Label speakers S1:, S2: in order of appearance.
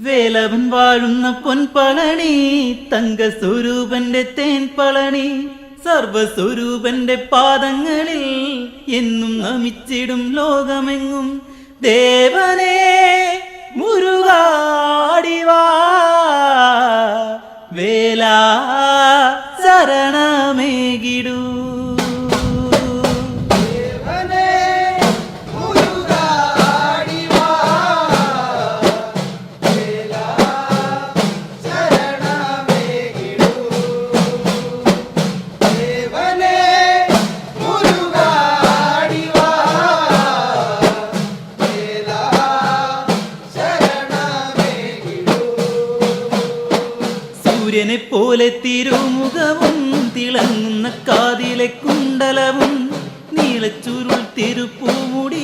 S1: വേലവൻ വാഴുന്ന പൊൻപളനി, തങ്കസ്വരൂപന്റെ തേൻപളനി, സർവസ്വരൂപന്റെ പാദങ്ങളിൽ എന്നും നമിച്ചിടും ലോകമെങ്ങും. ദേവനേ മുരുകാടിവാ, വേലാ ശരണമേകിടൂ. സൂര്യനെ പോലെ തിരുമുഖവും തിളങ്ങുന്ന കാതിലെ കുണ്ടലവും നീളച്ചുരുൾ തിരുപ്പൂമുടി